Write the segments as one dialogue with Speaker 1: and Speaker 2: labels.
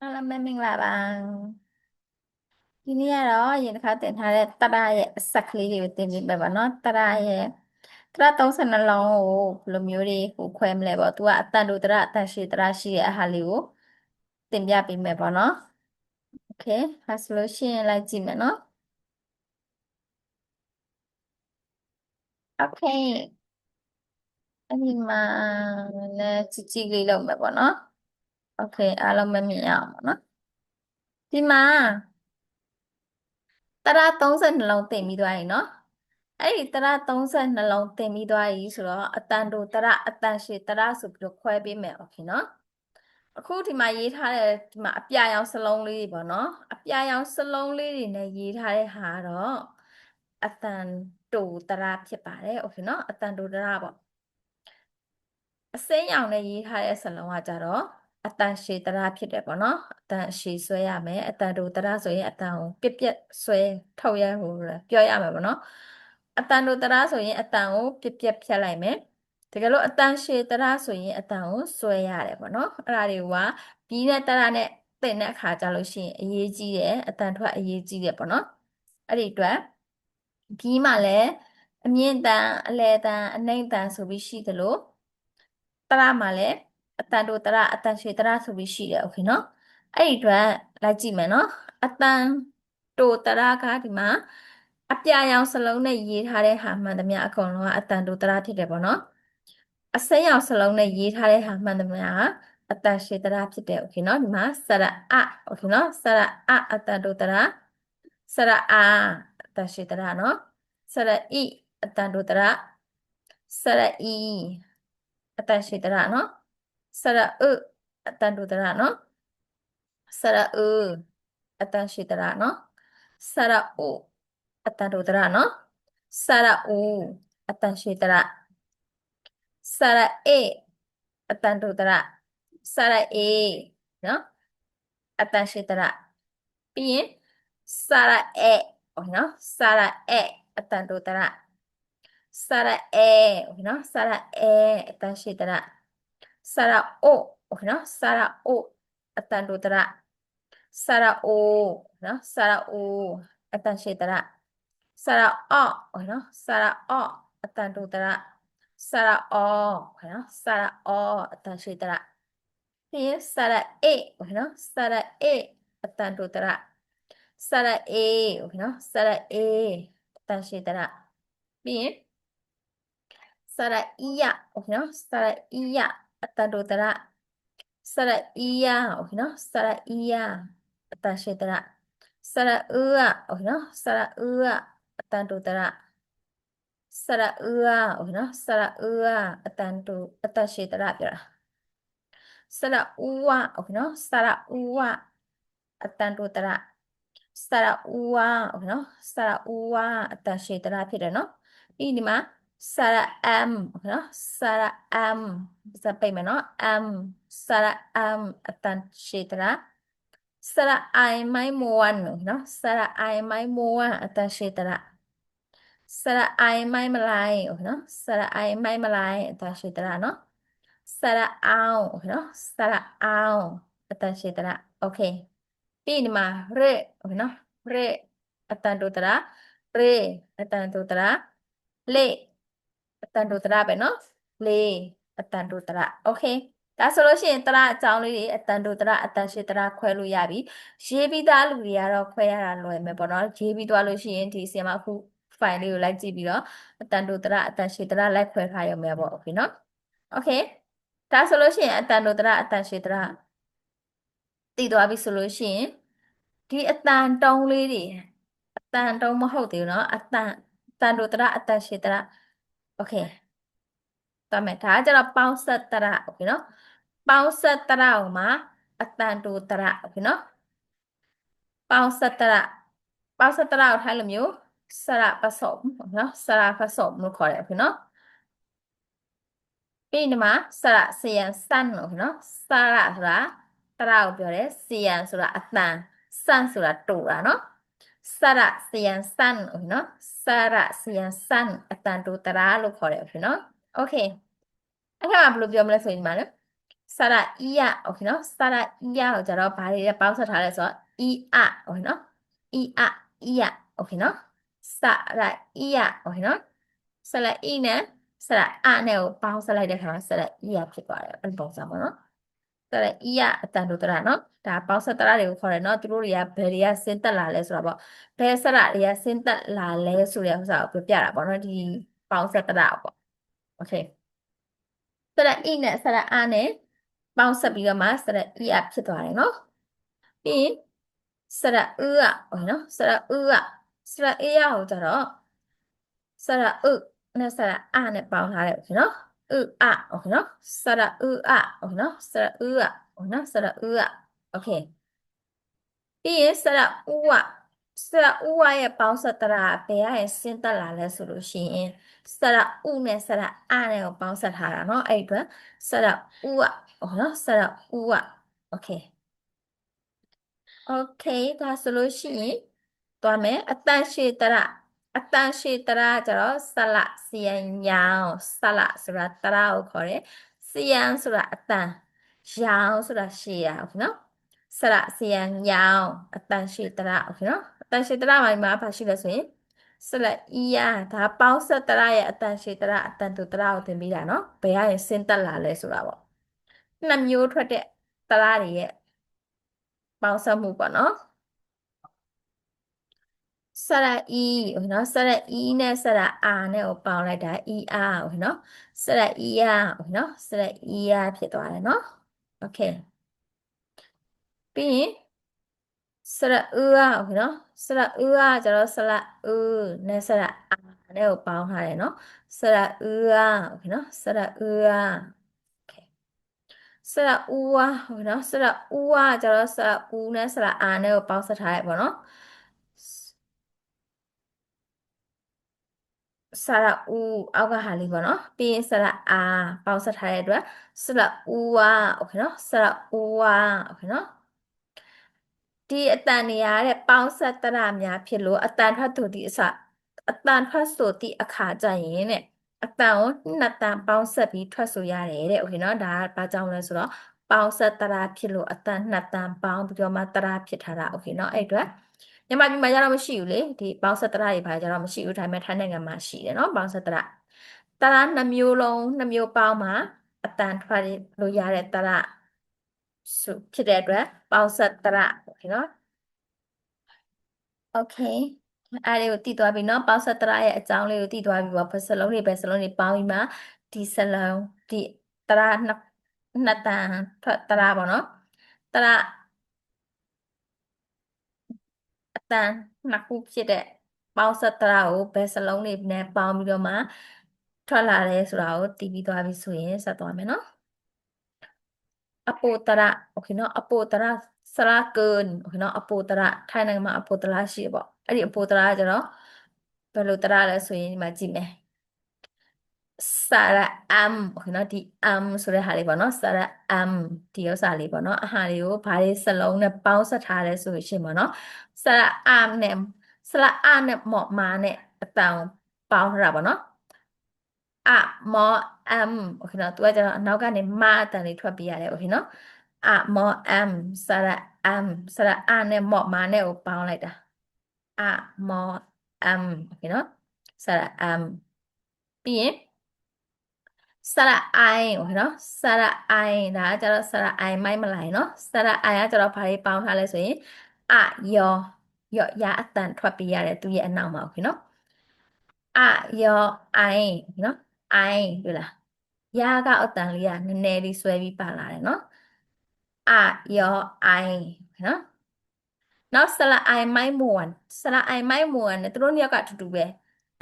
Speaker 1: Hello မင်္ဂလာပါဒီနေ့ကတော့ယင်တစ်ခါတင်ထားတဲ့တရရဲ့အဆက်ကလေးတွေကိုတင်ပြပေးပါနော်တရရဲ့တရ32လုံးကိုဘယ်လိုမျိုးတွေကိုခွဲမလဲပေါ့သူကအတန်တူတရအတန်ရှည်တရရှိတဲ့အဟာလေးကိုတင်ပြပေးမယ်ပေါ့နော်โอเคဒါဆိုလို့ရှိရင်လိုက်ကြည့်မယ်နော်โอเคအဲ့ဒီမှာလည်းကြည့်ကြည့်လေးလုပ်မယ်ပေါ့နော်โอเคအားလုံးမမြင်ရအောင်ပေါ့နော်ဒီမှာတရ32လုံးတင်ပြီးသွားရင်နော် အဲ့ဒီတရ32လုံးတင်ပြီးသွားပြီဆိုတော့အတန်တို့တရအတန်ရှည်တရဆိုပြီးတော့ခွဲပေးမယ်โอเคနော်အခုဒီမှာရေးထားတဲ့ဒီမှာအပြာရောင်စလုံးလေးတွေပေါ့နော်အပြာရောင်စလုံးလေးတွေနဲ့ရေးထားတဲ့ဟာတော့အတန်တူတရဖြစ်ပါတယ်โอเคနော်အတန်တူတရပေါ့အစိမ်းရောင်နဲ့ရေးထားတဲ့စလုံးကကြတော့အတန်ရှည်တရဖြစ်တယ်ပေါ့နော်အတန်ရှည်ဆွဲရမယ်အတန်တူတရဆိုရင်အတန်ကိုပြက်ပြက်ဆွဲထုတ်ရဟိုပြောရမယ်ပေါ့နော်အတန်တူတရဆိုရင်အတန်ကိုပြက်ပြက်ဖြတ်လိုက်မယ်တကယ်လို့အတန်ရှည်တရဆိုရင်အတန်ကိုဆွဲရတယ်ပေါ့နော်အဲ့ဒါတွေကဘီးနဲ့တရနဲ့တင်တဲ့အခါကြလို့ရှိရင်အရေးကြီးတယ်အတန်ထွက်အရေးကြီးတယ်ပေါ့နော်အဲ့ဒီအတွက်ဘီးမှာလည်းအမြင့်တန်အလယ်တန်အနိမ့်တန်ဆိုပြီးရှိသလိုတရမှာလည်းအတန်တိုတရအတန်ရှည်တရဆိုပြီးရှိတယ်โอเคနော်အဲ့ဒီအတွက်လိုက်ကြည့်မယ်နော်အတန်တိုတရကဒီမှာအပြာရောင်စလုံးနဲ့ရေးထားတဲ့ဟာမှန်သမျှအကုန်လုံးကအတန်တိုတရဖြစ်တယ်ပေါ့နော်အစိမ်းရောင်စလုံးနဲ့ရေးထားတဲ့ဟာမှန်သမျှကအတန်ရှည်တရဖြစ်တယ်โอเคနော်ဒီမှာစရအโอเคနော်စရအတန်တိုတရစရအာအတန်ရှည်တရနော်စရဣအတန်တိုတရစရဣအတန်ရှည်တရနော်စရအတန်တူတရနော်စရအတန်ရှည်တရနော်စရအိုအတန်တူတရနော်စရအိုအတန်ရှည်တရစရအေအတန်တူတရစရအေနော်အတန်ရှည်တရပြီးရင်စရအေโอเคနော်စရအေအတန်တူတရစရအေโอเคနော်စရအေအတန်ရှည်တရစရအိုโอเคနော်စရအိုအတန်တူတရစရအိုနော်စရအိုအတန်ရှည်တရစရအော့โอเคနော်စရအော့အတန်တူတရစရအော့โอเคနော်စရအော့အတန်ရှည်တရပြီးရင်စရအေโอเคနော်စရအေအတန်တူတရစရအေโอเคနော်စရအေအတန်ရှည်တရပြီးရင်စရအီယโอเคနော်စရအီယအတန်တူတရစရအီယโอเคနော်စရအီယအတန်ရှည်တရစရအူโอเคနော်စရအူအတန်တူတရစရအူโอเคနော်စရအူအတန်ရှည်တရပြောတာစရအူโอเคနော်စရအူအတန်တူတရစရအူโอเคနော်စရအူအတန်ရှည်တရဖြစ်တယ်နော်ပြီးဒီမှာစရအမ်โอเคနော်စရအမ်စပိတ်မယ်နော်အမ်စရအမ်အတန်ရှည်တရစရအိုင်မိုင်းမဝန်နော်စရအိုင်မိုင်းမဝန်အတန်ရှည်တရစရအိုင်မိုင်းမလိုက်နော်စရအိုင်မိုင်းမလိုက်အတန်ရှည်တရနော်စရအောင်နော်စရအောင်အတန်ရှည်တရโอเคပြီးဒီမှာရဲနော်ရဲအတန်တူတရရဲအတန်တူတရလေအတန်တူတရပဲနော်လေအတန်တူတရโอเคဒါဆိုလို့ရှိရင်တရအကြောင်းလေးတွေအတန်တူတရအတန်ရှည်တရခွဲလို့ရပြီရေးပြီးသားလူတွေကတော့ခွဲရတာလွယ်မယ်ပေါ့နော်ရေးပြီးသွားလို့ရှိရင်ဒီဆီမှာအခု file လေးကိုလိုက်ကြည့်ပြီးတော့အတန်တူတရအတန်ရှည်တရလိုက်ခွဲထားရုံပဲပေါ့โอเคနော်โอเคဒါဆိုလို့ရှိရင်အတန်တူတရအတန်ရှည်တရသိသွားပြီဆိုလို့ရှိရင်ဒီအတန်တုံးလေးတွေအတန်တုံးမဟုတ်သေးဘူးเนาะအတန်တူတရအတန်ရှည်တရโอเคသွားမယ်ဒါကကျတော့ပေါင်းဆက်တရโอเคเนาะပေါင်းဆက်တရအောင်မှာအတန်တူတရโอเคเนาะပေါင်းဆက်တရပေါင်းဆက်တရကိုထိုင်လို့မျိုးစရပစုံเนาะစရပစုံလို့ခေါ်တယ်โอเคเนาะပြီးဒီမှာစရစီယန်စန်လို့နော်စရဆိုတာတရကိုပြောတယ်စီယန်ဆိုတာအတန်စန်ဆိုတာတူတာနော်စရစီယန်စန်လို့နော်စရစီယန်စန်အတန်တူတရလို့ခေါ်တယ်โอเคနော်โอเคအဲ့ဒါကဘယ်လိုပြောမလဲဆိုရင်ဒီမှာနော် စရအီယโอเคနော်စရအီယကိုကျတော့ဘာတွေလဲပေါင်းဆက်ထားလဲဆိုတော့အီအโอเคနော်အီအီယโอเคနော်စရအီယโอเคနော်စရအီနဲ့စရအနဲ့ကိုပေါင်းဆက်လိုက်တဲ့ခါမှာစရအီယဖြစ်သွားတယ်အဲ့ပုံစံပေါ့နော်စရအီယအတန်တို့တရနော်ဒါပေါင်းဆက်တရတွေကိုခေါ်တယ်နော်သူတို့တွေကဘယ်တွေကဆင်းသက်လာလဲဆိုတာပေါ့ဘယ်စရတွေကဆင်းသက်လာလဲဆိုတဲ့ဥစ္စာကိုပြပြတာပေါ့နော်ဒီပေါင်းဆက်တရပေါ့โอเคစရအီနဲ့စရအနဲ့ပေါင်းဆက်ပြီးတော့မှစရအီယဖြစ်သွားတယ်နော်ပြီးရင်စရအူอ่ะဟုတ်နော်စရအူอ่ะစရအေးရကိုကြတော့စရအုနဲ့စရအနဲ့ပေါင်းထားတယ်ဟုတ်နော်အူအဟုတ်နော်စရအူအဟုတ်နော်စရအူအဟုတ်နော်စရအူအโอเคပြီးရင်စရအူอ่ะစရအူอ่ะရဲ့ပေါင်းဆက်တရာဘယ်ရဲ့ဆင်းသက်လာလဲဆိုလို့ရှိရင်စရအူနဲ့စရအနဲ့ကိုပေါင်းဆက်ထားတာเนาะအဲ့ဒီအတွက်စရအူอ่ะဟုတ်နော်စရအူอ่ะโอเคโอเคဒါဆိုလို့ရှိရင်သွားမယ်အတန်ရှည်တရအတန်ရှည်တရကျတော့ဆလစီယံရောင်ဆလဆိုတာတရကိုခေါ်တယ်စီယံဆိုတာအတန်ရောင်ဆိုတာရှည်ရဟုတ်နော်ဆလစီယံရောင်အတန်ရှည်တရဟုတ်နော်အတန်ရှည်တရမှာဘာရှိလဲဆိုရင်ဆလအီယာဒါပေါင်းဆက်တရရဲ့အတန်ရှည်တရအတန်တူတရကိုသင်ပေးတာနော်ဘယ်ရရင်ဆင်းသက်လာလဲဆိုတာပေါ့နှစ်မျိုးထွက်တဲ့တရတွေရဲ့ပေါင်းစပ်မှုပေါ့နော်စရအီဟုတ်နော်စရအီနဲ့စရအာနဲ့ကိုပေါင်းလိုက်တာအီအာဟုတ်နော်စရအီယာဟုတ်နော်စရအီယာဖြစ်သွားတယ်နော်โอเคပြီးရင်စရအူအာဟုတ်နော်စရအူအာကျတော့စရအူနဲ့စရအာနဲ့ကိုပေါင်းထားတယ်နော်စရအူအာဟုတ်နော်စရအူအာโอเคစရအူအာဟုတ်နော်စရအူအာကျတော့စရအူနဲ့စရအာနဲ့ကိုပေါင်းဆက်ထားရပေါ့နော်စရအူအောက်ကဟာလေးပေါ့နော်ပြီးရင်စရအာပေါင်းဆက်ထားတဲ့အတွက်စရအူဝါโอเคနော်စရအူဝါโอเคနော်ဒီအတန်နေရတဲ့ပေါင်းဆက်တရများဖြစ်လို့အတန်ထွက်သူဒီအတန်ထွက်ဆိုဒီအခါကြရင်တဲ့အတန်ကိုနှစ်တန်ပေါင်းဆက်ပြီးထွက်ဆိုရတယ်တဲ့โอเคနော်ဒါကဘာကြောင့်လဲဆိုတော့ပေါင်းဆက်တရဖြစ်လို့အတန်နှစ်တန်ပေါင်းပြီးတော့မှတရဖြစ်ထားတာโอเคနော်အဲ့အတွက်မြန်မာပြည်မှာကျတော့မရှိဘူးလေဒီပေါင်းဆက်တရတွေဘာကျတော့မရှိဘူးဒါပေမဲ့ထိုင်းနိုင်ငံမှာရှိတယ်နော်ပေါင်းဆက်တရတရနှစ်မျိုးလုံးနှစ်မျိုးပေါင်းမှာအတန်ထွက်လို့ရတဲ့တရဆိုဖြစ်တဲ့အတွက်ပေါင်းဆက်တရโอเคနော်โอเคအားလေးကိုတည်သွားပြီเนาะပေါင်းဆက်တရရဲ့အကြောင်းလေးကိုတည်သွားပြီပေါ့ဘယ်စလုံးတွေပေါင်းပြီးမှဒီစလုံးဒီတရနှစ်တန်ထွက်တရပေါ့เนาะတရအတန်နှစ်ခုဖြစ်တဲ့ပေါင်းဆက်တရကိုဘယ်စလုံးတွေနဲ့ပေါင်းပြီးတော့မှထွက်လာတယ်ဆိုတာကိုတည်ပြီးသွားပြီဆိုရင်ဆက်သွားမယ်เนาะအပိုတရโอเคเนาะအပိုတရစရာကွန်โอเคเนาะအပိုတရထိုင်းနိုင်ငံမှာအပိုတရရှိတယ်ပေါ့အဲ့ဒီအပိုတရကျတော့ဘယ်လိုတရလဲဆိုရင်ဒီမှာကြည့်မယ်စရအမ်โอเคเนาะဒီအမ်ဆိုတဲ့ဟာလေးပေါ့เนาะစရအမ်ဒီဥစ္စာလေးပေါ့เนาะအဟာလေးကိုဘာလေးစလုံးနဲ့ပေါင်းဆက်ထားလဲဆိုရှင်ပေါ့เนาะစရအမ်နဲ့စရအနဲ့မော့မာနဲ့အတန်ပေါင်းထားတာပေါ့เนาะအမောအမ်โอเคเนาะသူကကျတော့အနောက်ကနေမအတန်လေးထွက်ပြရတယ်โอเคเนาะအမောအမ်စရအမ်စရအနဲ့မော့မာနဲ့ကိုပေါင်းလိုက်တာအမောအမ်โอเคเนาะစရအမ်ပြီးရင်สระไอโอเคเนาะสระไอဒါကကျတော့สระไอမိုက်မလိုက်เนาะสระไอကကျတော့ဘာတွေပေါင်းထားလဲဆိုရင်အယောယောရအတန်ထွက်ပေးရတယ်သူရဲ့အနောက်မှာโอเคเนาะအယောไอโอเคเนาะไอတွေ့လားရကအတန်လေးကနည်းနည်းလေးဆွဲပြီးပါလာတယ်เนาะအယောไอโอเคเนาะနောက်စလအိုင်မိုက်မွန်စလအိုင်မိုက်မွန်နဲ့သူတို့နှစ်ယောက်ကအတူတူပဲ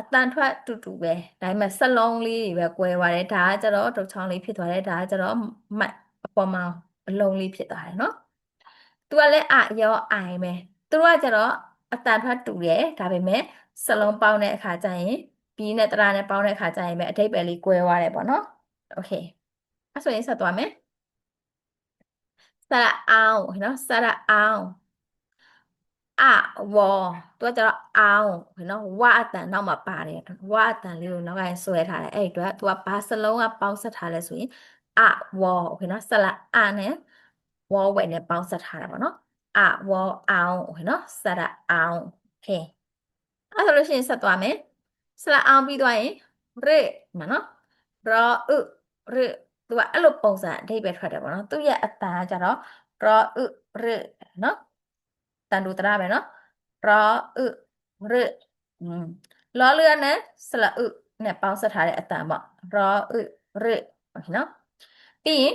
Speaker 1: အတန်ထွက်တူတူပဲဒါပေမဲ့စလုံးလေးတွေပဲကွဲသွားတယ်ဒါကကျတော့တုတ်ချောင်းလေးဖြစ်သွားတယ်ဒါကကျတော့မိုက်အပေါ်မှာအလုံးလေးဖြစ်သွားတယ်နော်သူကလည်းအရောအိုင်ပဲသူတို့ကကျတော့အတန်ထွက်တူတယ်ဒါပေမဲ့စလုံးပေါင်းတဲ့အခါကျရင်ပြီးနဲ့တရာနဲ့ပေါင်းတဲ့အခါကျရင်ပဲအဓိပ္ပာယ်လေးကွဲသွားတယ်ပေါ့နော်โอเคအဲ့ဆိုရင်ဆက်သွားမယ်စရအောင်နော်စရအောင်အဝေါ်သူကကျတော့အောင်နော်ဝအတန်နောက်မှာပါတယ်ဝအတန်လေးကိုနောက်ကဆွဲထားတယ်အဲ့ဒီအတွက်သူကဘာစလုံးကပေါင်းဆက်ထားလဲဆိုရင် အဝေါโอเคနော်စလက်အနဲ့ဝေါဝဲနဲ့ပေါင်းဆက်ထားတာပေါ့နော်အဝေါအောင်โอเคနော်စလက်အောင်โอเคအဲ့ဆိုလို့ရှိရင်ဆက်သွားမယ်စလက်အောင်ပြီးသွားရင်ရမှာနော်ရောဥရသူကအဲ့လိုပုံစံအဓိပ္ပာယ်ထွက်တယ်ပေါ့နော်သူ့ရဲ့အတန်ကကြတော့ရောဥရနော်တန်တူတရပဲနော်ရောဥရလောလျာနဲ့စလက်ဥနဲ့ပေါင်းဆက်ထားတဲ့အတန်ပေါ့ရောဥရโอเคနော်ပြီးရင်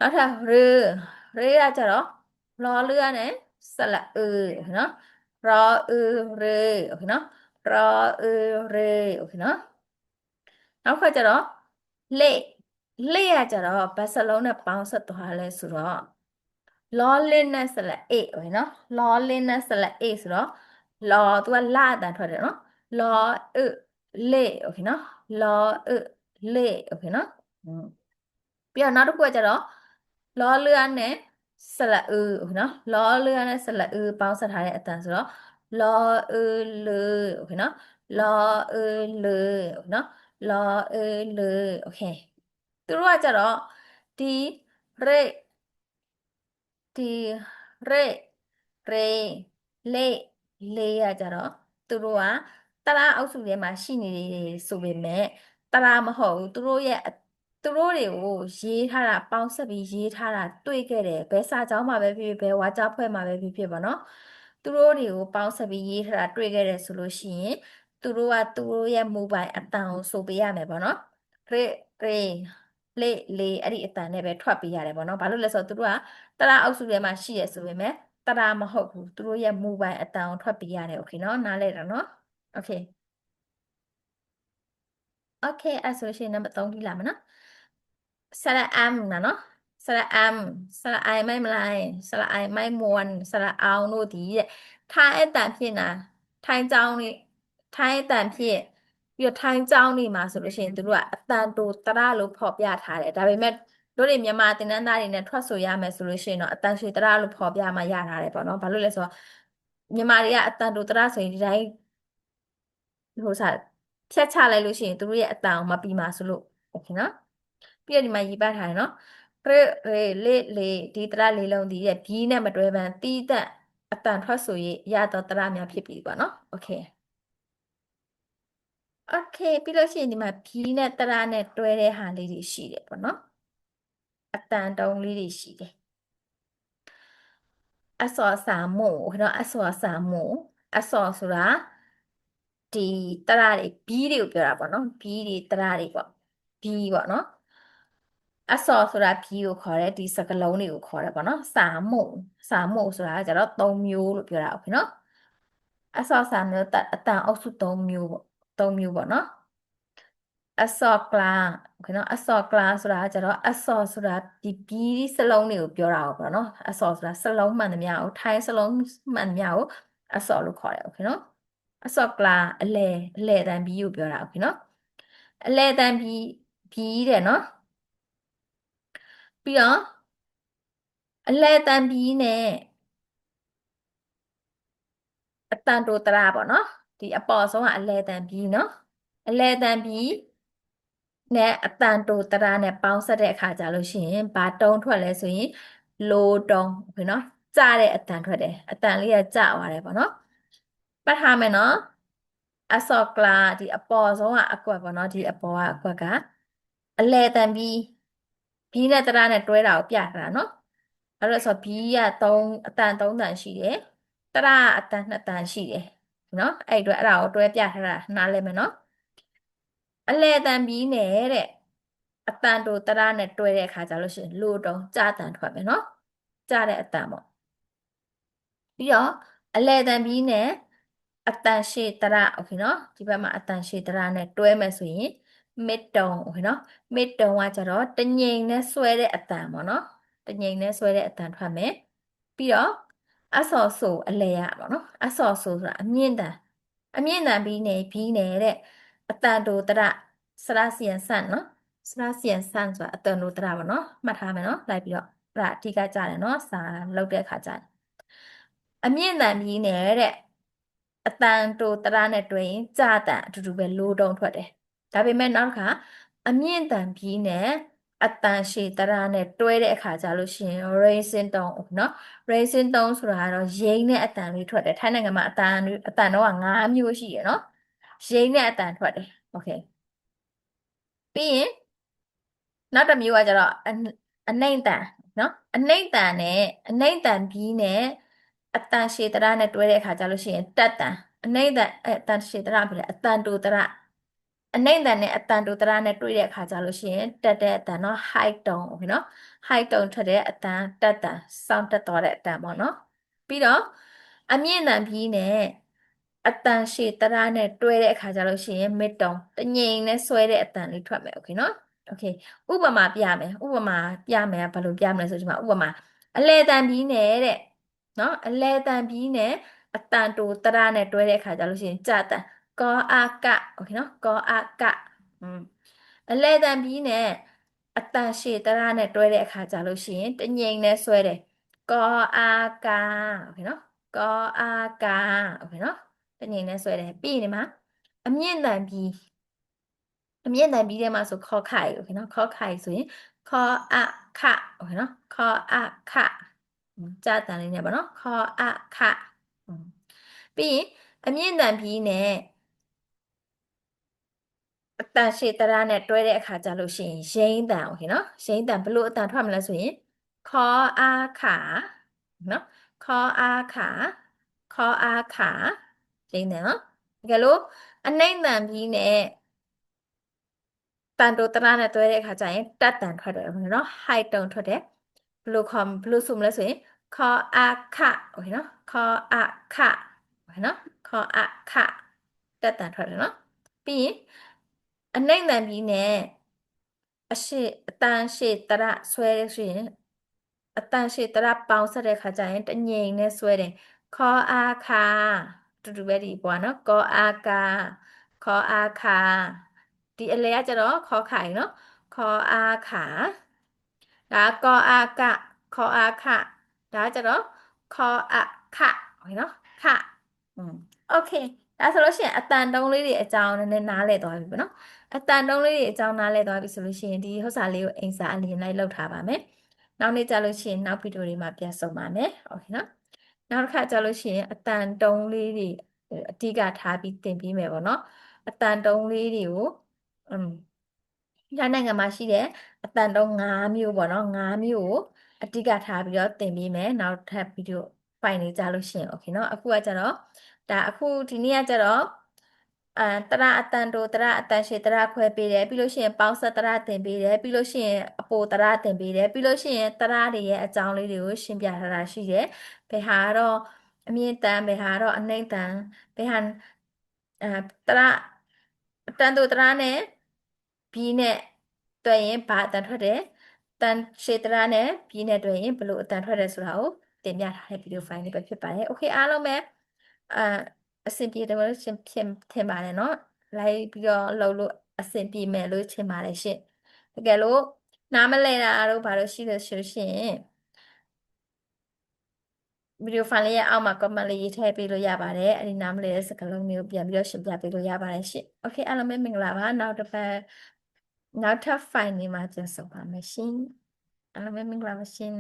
Speaker 1: နောက်ထပ်ရကကြတော့လောလျာနဲ့စလက်ဥနော်ရောဥရโอเคနော်ရောဥရโอเคနော်နောက်ခါကျတော့လေလေကကြတော့ဘတ်စလုံးနဲ့ပေါင်းဆက်သွားလဲဆိုတော့လောလင်းနဲ့ဆက်လက်အေးโอเคနော်လောလင်းနဲ့ဆက်လက်အေးဆိုတော့လောသူကလာအတန်ထွက်တယ်နော်လောอึလေโอเคနော်လောอึလေโอเคနော်ပြီးတော့နောက်တစ်ခုကကြတော့လောလျာနဲ့စလက်ဥโอเคနော်လောလျာနဲ့စလက်ဥပေါင်းဆက်ထားတဲ့အတန်ဆိုတော့လောဥလေโอเคနော်လောဥလေโอเคနော်လောဥလေโอเคသူတို့ကကြတော့ဒီရေဒီရေရေလေလေရကြတော့သူတို့ကတလားအောက်စုထဲမှာရှိနေဆိုပေမဲ့တလားမဟုတ်ဘူးသူတို့တွေကိုရေးထားတာပေါင်းဆက်ပြီးရေးထားတာတွေ့ခဲ့တယ်ဘယ်စာကြောင်းမှာပဲဖြစ်ဖြစ်ဘယ်ဝါကြားဖွဲ့မှာပဲဖြစ်ဖြစ်ပါနော်သူတို့တွေကိုပေါင်းဆက်ပြီးရေးထားတာတွေ့ခဲ့တယ်ဆိုလို့ရှိရင်သူတို့ကသူတို့ရဲ့ mobile အတန်ကိုဆိုပေးရမယ်ပေါ့နော်ရေရေလေလေအဲ့ဒီအတန်နဲ့ပဲထွက်ပေးရတယ်ပေါ့နော်ဘာလို့လဲဆိုတော့သူတို့ကတရအောက်စုထဲမှာရှိရဆိုပေမဲ့တရမဟုတ်ဘူးသူတို့ရဲ့ mobile အတန်ကိုထွက်ပေးရတယ်โอเคနော်နားလဲတာနော်โอเคโอเคအဲ့ဆိုရှင်နံပါတ်3ကြည့်လာမယ်နော်สระอัมนะเนาะสระอัมสระไอไม่เป็นไรสระไอไม่มวนสระเอาโน่นดีถ้าไอ้แต่พี่นะထိုင်းเจ้านี่ထိုင်းแต่พี่ပြီးတော့ထိုင်းเจ้านี่မှာဆိုလို့ရှိရင်သူတို့ကအတန်တိုတရလို့ဖော်ပြထားတယ်ဒါပေမဲ့တို့တွေမြန်မာသင်တန်းသားတွေနဲ့ထွက်ဆိုရမယ်ဆိုလို့ရှိရင်တော့အတန်ရွှေတရလို့ဖော်ပြမှရထားတယ်ပေါ့နော်ဘာလို့လဲဆိုတော့မြန်မာတွေကအတန်တိုတရဆိုရင်ဒီတိုင်းဟိုစားဖြတ်ချလိုက်လို့ရှိရင်သူတို့ရဲ့အတန်ကိုမပြီးမှာဆိုလို့โอเคနော်ပြီးတော့ဒီမှာရေးပတ်ထားတယ်နော်ရရေလေလေဒီတရလေးလုံးဒီရဲ့ဘီနဲ့မတွဲပန်းတီးတဲ့အတန်ထွက်ဆိုရတော့တရများဖြစ်ပြီပေါ့နော်โอเคโอเคပြီးလို့ရှိရင်ဒီမှာဘီနဲ့တရနဲ့တွဲတဲ့ဟာလေးတွေရှိတယ်ပေါ့နော်အတန်တုံးလေးတွေရှိတယ်အစောစာမို့เนาะအစောစာမို့အစောဆိုတာဒီတရတွေဘီတွေကိုပြောတာပေါ့နော်ဘီတွေတရတွေပေါ့ဘီပေါ့နော်အစောဆိုတာဘီကိုခေါ်တယ်ဒီစကလုံးတွေကိုခေါ်တယ်ပေါ့နော်စာမို့ဆိုတာကျတော့၃မျိုးလို့ပြောတာโอเคနော်အစောစာမျိုးအတန်အုပ်စု၃မျိုးပေါ့၃မျိုးပေါ့နော်အစောကလာโอเคနော်အစောကလာဆိုတာကျတော့အစောဆိုတာဒီဘီစလုံးတွေကိုပြောတာပေါ့နော်အစောဆိုတာစလုံးမှန်သမျှကိုထိုင်းစလုံးမှန်သမျှကိုအစောလို့ခေါ်တယ်โอเคနော်အစောကလာအလဲတန်ဘီကိုပြောတာโอเคနော်အလဲတန်ဘီတဲ့နော်ပြီးတော့အလဲတန်ဘီနဲ့အတန်တိုတရာပေါ့နော်ဒီအပေါ်ဆုံးကအလဲတန်ဘီနော်အလဲတန်ဘီနဲ့အတန်တိုတရာနဲ့ပေါင်းဆက်တဲ့အခါကျလို့ရှိရင်ဘာတုံးထွက်လဲဆိုရင်လိုတုံးโอเคနော်ကြတဲ့အတန်ထွက်တယ်အတန်လေးကကြသွားတယ်ပေါ့နော်ပတ်ထားမယ်နော်အစောကလာဒီအပေါ်ဆုံးကအကွက်ပေါ့နော်ဒီအပေါ်ကအကွက်ကအလဲတန်ဘီနဲ့တရာနဲ့တွဲတာကိုပြထားတာနော်အဲ့တော့ဆိုဘီကအတန်3တန်ရှိတယ်တရအတန်2တန်ရှိတယ်နော်အဲ့အတွက်အဲ့ဒါကိုတွဲပြထားတာနားလည်မယ်နော်အလဲတန်ပြီးနဲ့တဲ့အတန်တိုတရနဲ့တွဲတဲ့အခါကျလို့ရှိရင်လိုတုံးကြတန်ထွက်မယ်နော်ကြတဲ့အတန်ပေါ့ပြီးတော့အလဲတန်ပြီးနဲ့အတန်ရှည်တရโอเคနော်ဒီဘက်မှာအတန်ရှည်တရနဲ့တွဲမယ်ဆိုရင်မစ်တုံโอเคနော်မစ်တုံကကျတော့တငိမ်နဲ့ဆွဲတဲ့အတန်ပေါ့နော်တငိမ်နဲ့ဆွဲတဲ့အတန်ထွက်မယ်ပြီးတော့အစော်ဆိုအလဲရပါတော့အစော်ဆိုဆိုတာအမြင့်တန်ပြီးနေတဲ့အတန်တိုတရစရစီယန်ဆန်နော်စရစီယန်ဆန်ဆိုတာအတန်တိုတရပါနော်မှတ်ထားမယ်နော်လိုက်ပြီးတော့အဲ့ဒါအဓိကကြတယ်နော်စာလုပ်တဲ့အခါကြတယ်အမြင့်တန်ပြီးနေတဲ့အတန်တိုတရနဲ့တွဲရင်ကြာတန်အတူတူပဲလိုတုံးထွက်တယ်ဒါပေမဲ့နောက်တစ်ခါအမြင့်တန်ပြီးနဲ့ အတန်ရှည်တရနဲ့တွဲတဲ့အခါကြလို့ရှိရင် raising tone เนาะ raising tone ဆိုတာကတော့ရိမ့်တဲ့အတန်လေးထွက်တယ်ထိုင်းနိုင်ငံမှာအတန်တော့က5မျိုးရှိရယ်เนาะရိမ့်တဲ့အတန်ထွက်တယ်โอเคပြီးရင်နောက်တစ်မျိုးကကျတော့အနှိမ့်တန်เนาะအနှိမ့်တန်နဲ့အနှိမ့်တန်ပြီးနဲ့အတန်ရှည်တရနဲ့တွဲတဲ့အခါကြလို့ရှိရင်တက်တန်အနှိမ့်တန်အတန်ရှည်တရဖြစ်တယ်အတန်တူတရအနှိမ့်တန်နဲ့အတန်တူတရနဲ့တွေ့တဲ့အခါကြလို့ရှိရင်တက်တဲ့အတန်เนาะ high tone โอเคเนาะ high tone ထွက်တဲ့အတန်တက်တန် sound တက်သွားတဲ့အတန်ပေါ့เนาะပြီးတော့အမြင့်တန်ပြီးနဲ့အတန်ရှည်တရနဲ့တွဲတဲ့အခါကြလို့ရှိရင် mid tone တငိမ်နဲ့ဆွဲတဲ့အတန်လေးထွက်မယ်โอเคเนาะโอเคဥပမာပြမယ်ကဘယ်လိုပြမလဲဆိုဒီမှာဥပမာအလဲတန်ပြီးနဲ့တဲ့เนาะအလဲတန်ပြီးနဲ့အတန်တူတရနဲ့တွဲတဲ့အခါကြလို့ရှိရင်ကြတန်ကောအာကโอเคเนาะကောအာကအလဲတန်ပြီးနဲ့အတန်ရှည်တရနဲ့တွဲတဲ့အခါကြလို့ရှိရင်တငိမ်နဲ့ဆွဲတယ်ကောအာကာโอเคเนาะကောအာကာโอเคเนาะတငိမ်နဲ့ဆွဲတယ်ပြီးရင်ဒီမှာအမြင့်တန်ပြီးထဲမှာဆိုခေါ်ခိုင်โอเคเนาะခေါ်ခိုင်ဆိုရင်ခေါ်အခโอเคเนาะခေါ်အခကြာတန်လေးနဲ့ပေါ့เนาะခေါ်အခပြီးရင်အမြင့်တန်ပြီးနဲ့အတန်ရှည်တရနဲ့တွဲတဲ့အခါကြလို့ရှိရင်ရိမ့်တန်โอเคเนาะရိမ့်တန်ဘလို့အတန်ထွက်မလဲဆိုရင်ခေါ်အခเนาะခေါ်အခရိမ့်တန်เนาะတကယ်လို့အနှိမ့်တန်ပြီးနဲ့တန်တိုတရနဲ့တွဲတဲ့အခါကျရင်တက်တန်ထွက်တယ်เนาะ high tone ထွက်တယ်ဘလို့ဆိုမလဲဆိုရင်ခေါ်အခโอเคเนาะခေါ်အခโอเคเนาะခေါ်အခတက်တန်ထွက်တယ်เนาะပြီးရင်အနှိမ့်တန်ပြီးနဲ့အတန်ရှည်တရဆွဲလို့ရှိရင်အတန်ရှည်တရပေါင်းဆက်တဲ့ခါကျရင်တငိမ်နဲ့ဆွဲတယ်ခေါ်အခတူတူပဲဒီပွားเนาะခေါ်အခခေါ်အခဒီအလဲကကျတော့ခေါ်ခိုင်เนาะခေါ်အခဒါခေါ်အခခေါ်အခဒါကျတော့ခေါ်အခโอเคเนาะခโอเคဒါဆိုလို့ရှိရင်အတန်တုံးလေးတွေအကြောင်းနည်းနည်းနားလည်သွားပြီပေါ့နော်အတန်တုံးလေးတွေအကြောင်းနားလည်သွားပြီဆိုလို့ရှိရင်ဒီဥစ္စာလေးကိုအိမ်စာအလင်းလိုက်လုပ်ထားပါမယ်နောက်နေ့ကျလို့ရှိရင်နောက်ဗီဒီယိုတွေမှာပြန်ဆုံပါမယ်โอเคနော်နောက်တစ်ခါကျလို့ရှိရင်အတန်တုံးလေးတွေအဓိကထားပြီးသင်ပြီးမယ်ပေါ့နော်အတန်တုံးလေးတွေကိုနိုင်ငံမှာရှိတဲ့အတန်တုံး5မျိုးပေါ့နော်5မျိုးကိုအဓိကထားပြီးတော့သင်ပြီးမယ်နောက်ထပ်ဗီဒီယိုဖိုင်လေးကြလို့ရှိရင်โอเคเนาะအခုကကျတော့အခုဒီနေ့ကကျတော့တရအတန်တိုတရအတန်ရှည်တရခွဲပေးတယ်ပြီးလို့ရှိရင်ပေါင်းဆက်တရသင်ပေးတယ်ပြီးလို့ရှိရင်အပိုတရသင်ပေးတယ်ပြီးလို့ရှိရင်တရတွေရဲ့အကြောင်းလေးတွေကိုရှင်းပြထားတာရှိတယ်ဘယ်ဟာကတော့အမြင့်တန်ဘယ်ဟာကတော့အနှိမ့်တန်ဘယ်ဟာတရအတန်တိုတရနဲ့ပြီးနဲ့တွဲရင်ဘာအတန်ထွက်တယ်တန်ရှည်တရနဲ့ပြီးနဲ့တွဲရင်ဘယ်လိုအတန်ထွက်တယ်ဆိုတာကိုတင်ပြထားတဲ့ဗီဒီယိုဖိုင်လေးပဲဖြစ်ပါတယ်โอเคအားလုံးပဲအဆင်ပြေတယ်လို့ရှင်ဖြစ်ထင်ပါတယ်เนาะလိုက်ပြီးတော့လှုပ်လို့အဆင်ပြေမယ်လို့ထင်ပါတယ်ရှင်တကယ်လို့နားမလည်တာတို့ဘာလို့ရှိလို့ဆိုရှင်ဗီဒီယိုဖိုင်လေးရဲ့အောက်မှာ comment လေးရေးထည့်ပေးလို့ရပါတယ်အဲ့ဒီနားမလည်တဲ့စကားလုံးမျိုးပြန်ပြီးတော့ရှင်းပြပေးလို့ရပါတယ်ရှင်โอเคအားလုံးပဲမင်္ဂလာပါနောက်ထပ်ဖိုင်နေမှာပြန်ဆုံပါမယ်ရှင်အားလုံးပဲမင်္ဂလာပါရှင်